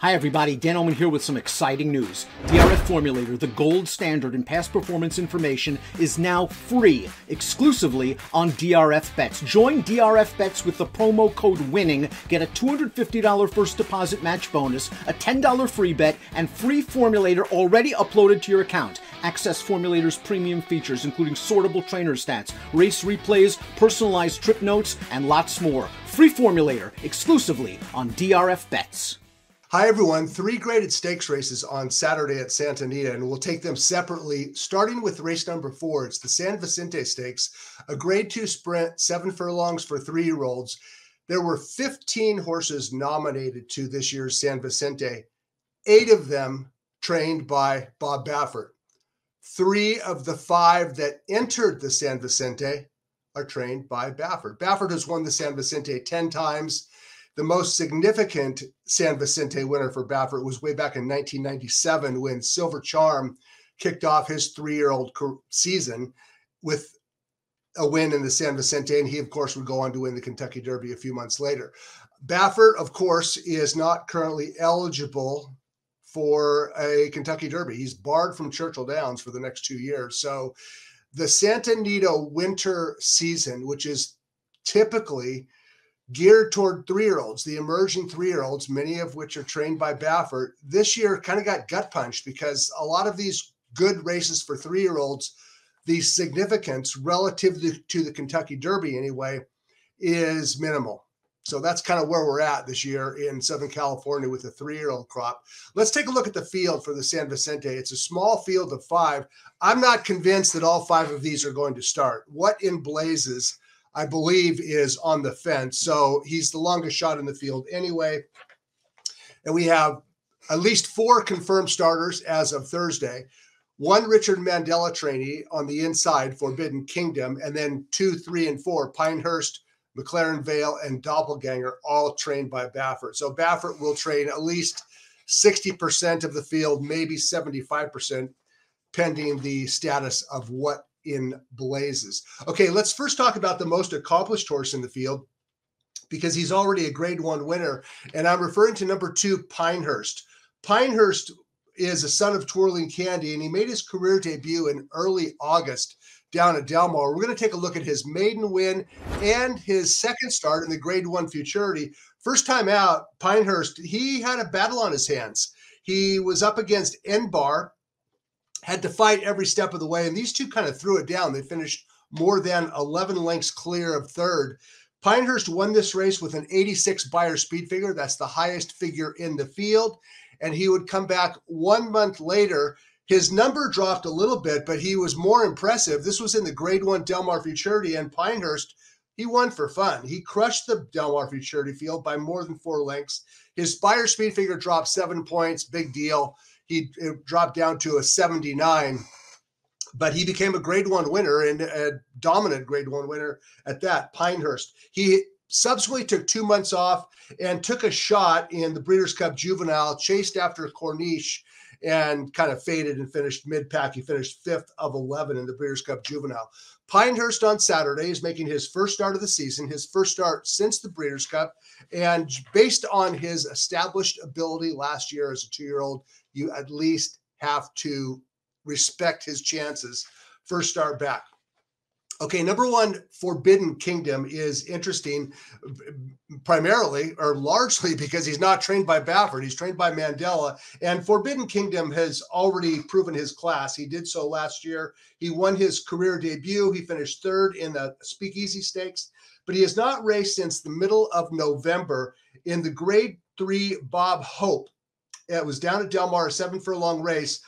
Hi everybody, Dan Oman here with some exciting news. DRF Formulator, the gold standard in past performance information, is now free, exclusively on DRF Bets. Join DRF Bets with the promo code WINNING, get a $250 first deposit match bonus, a $10 free bet, and free Formulator already uploaded to your account. Access Formulator's premium features, including sortable trainer stats, race replays, personalized trip notes, and lots more. Free Formulator, exclusively on DRF Bets. Hi everyone, 3 graded stakes races on Saturday at Santa Anita, and we'll take them separately, starting with race number 4. It's the San Vicente Stakes, a grade 2 sprint, 7 furlongs for 3-year-olds. There were 15 horses nominated to this year's San Vicente, 8 of them trained by Bob Baffert. 3 of the 5 that entered the San Vicente are trained by Baffert. Baffert has won the San Vicente 10 times. The most significant San Vicente winner for Baffert was way back in 1997 when Silver Charm kicked off his 3-year-old season with a win in the San Vicente, and he, of course, would go on to win the Kentucky Derby a few months later. Baffert, of course, is not currently eligible for a Kentucky Derby. He's barred from Churchill Downs for the next 2 years. So the Santa Anita winter season, which is typically geared toward 3-year-olds, the emerging 3-year-olds, many of which are trained by Baffert, this year kind of got gut punched because a lot of these good races for 3-year-olds, the significance relative to the Kentucky Derby anyway, is minimal. So that's kind of where we're at this year in Southern California with the 3-year-old crop. Let's take a look at the field for the San Vicente. It's a small field of 5. I'm not convinced that all 5 of these are going to start. What in blazes, I believe, is on the fence. So he's the longest shot in the field anyway. And we have at least 4 confirmed starters as of Thursday. 1 Richard Mandela trainee on the inside, Forbidden Kingdom, and then 2, 3, and 4, Pinehurst, McLaren Vale, and Doppelganger, all trained by Baffert. So Baffert will train at least 60% of the field, maybe 75%, pending the status of what in blazes. Okay, let's first talk about the most accomplished horse in the field because he's already a grade 1 winner, and I'm referring to number 2, Pinehurst. Pinehurst is a son of Twirling Candy, and he made his career debut in early August down at Del Mar. We're going to take a look at his maiden win and his second start in the grade 1 Futurity. First time out, Pinehurst, he had a battle on his hands. He was up against N-Bar, had to fight every step of the way, and these two kind of threw it down. They finished more than 11 lengths clear of third. Pinehurst won this race with an 86 Beyer speed figure. That's the highest figure in the field, and he would come back 1 month later. His number dropped a little bit, but he was more impressive. This was in the grade 1 Del Mar Futurity, and Pinehurst, he won for fun. He crushed the Del Mar Futurity field by more than 4 lengths. His Beyer speed figure dropped 7 points, big deal. It dropped down to a 79, but he became a grade 1 winner and a dominant grade 1 winner at that, Pinehurst. He subsequently took 2 months off and took a shot in the Breeders' Cup Juvenile, chased after Corniche, and kind of faded and finished mid-pack. He finished 5th of 11 in the Breeders' Cup Juvenile. Pinehurst on Saturday is making his first start of the season, his first start since the Breeders' Cup, and based on his established ability last year as a 2-year-old, you at least have to respect his chances first start back. Okay, number 1, Forbidden Kingdom is interesting primarily or largely because he's not trained by Baffert. He's trained by Mandela, and Forbidden Kingdom has already proven his class. He did so last year. He won his career debut. He finished 3rd in the Speakeasy Stakes, but he has not raced since the middle of November in the grade 3 Bob Hope. It was down at Del Mar, a 7 furlong race.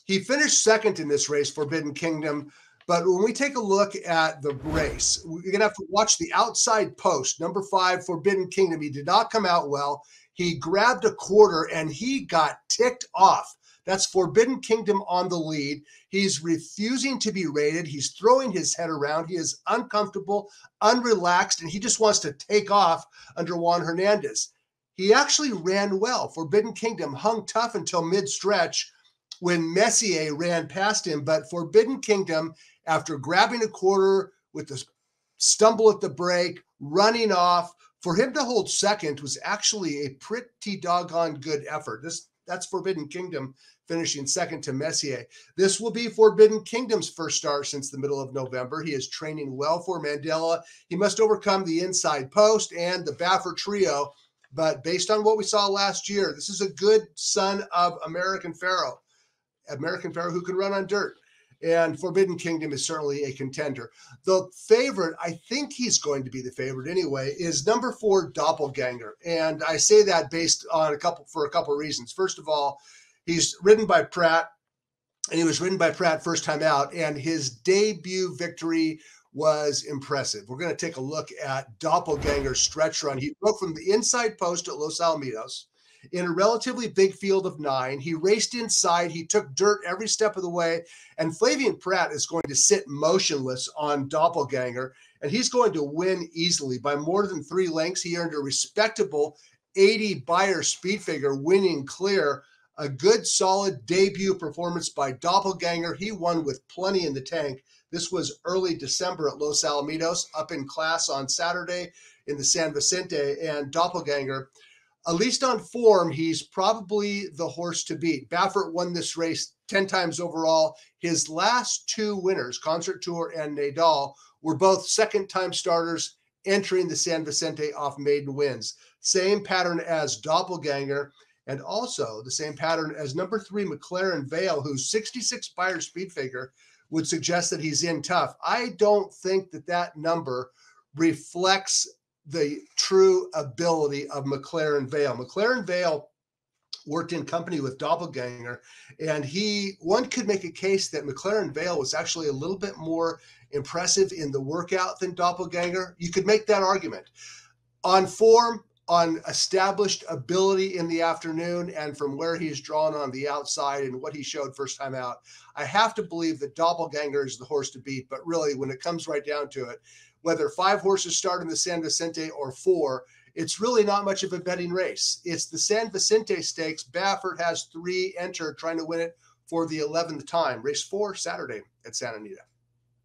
He finished 2nd in this race, Forbidden Kingdom. But when we take a look at the race, we're going to have to watch the outside post. Number 5, Forbidden Kingdom. He did not come out well. He grabbed a quarter and he got ticked off. That's Forbidden Kingdom on the lead. He's refusing to be rated. He's throwing his head around. He is uncomfortable, unrelaxed, and he just wants to take off under Juan Hernandez. He actually ran well. Forbidden Kingdom hung tough until mid-stretch when Messier ran past him, but Forbidden Kingdom, after grabbing a quarter with the stumble at the break, running off, For him to hold second was actually a pretty doggone good effort. That's Forbidden Kingdom finishing second to Messier. This will be Forbidden Kingdom's first start since the middle of November. He is training well for Mandela. He must overcome the inside post and the Baffert trio. But based on what we saw last year, this is a good son of American Pharaoh who can run on dirt. And Forbidden Kingdom is certainly a contender. The favorite, I think he's going to be the favorite anyway, is number 4, Doppelganger. And I say that based on a couple reasons. First of all, he's ridden by Pratt, and he was ridden by Pratt first time out, and his debut victory was impressive. We're going to take a look at Doppelganger's stretch run. He broke from the inside post at Los Alamitos in a relatively big field of 9. He raced inside. He took dirt every step of the way. And Flavien Prat is going to sit motionless on Doppelganger, and he's going to win easily by more than 3 lengths. He earned a respectable 80 Beyer speed figure, winning clear. A good, solid debut performance by Doppelganger. He won with plenty in the tank. This was early December at Los Alamitos, up in class on Saturday in the San Vicente, and Doppelganger, at least on form, he's probably the horse to beat. Baffert won this race 10 times overall. His last 2 winners, Concert Tour and Nadal, were both second-time starters entering the San Vicente off maiden wins. Same pattern as Doppelganger, and also the same pattern as number 3, McLaren Vale, whose 66 Beyer speed figure would suggest that he's in tough. I don't think that number reflects the true ability of McLaren Vale. McLaren Vale worked in company with Doppelganger, and one could make a case that McLaren Vale was actually a little bit more impressive in the workout than Doppelganger. You could make that argument. On form, on established ability in the afternoon, and from where he's drawn on the outside and what he showed first time out, I have to believe that Doppelganger is the horse to beat. But really, when it comes right down to it, whether 5 horses start in the San Vicente or 4, it's really not much of a betting race. It's the San Vicente Stakes. Baffert has 3 entered, trying to win it for the 11th time. Race 4, Saturday at Santa Anita.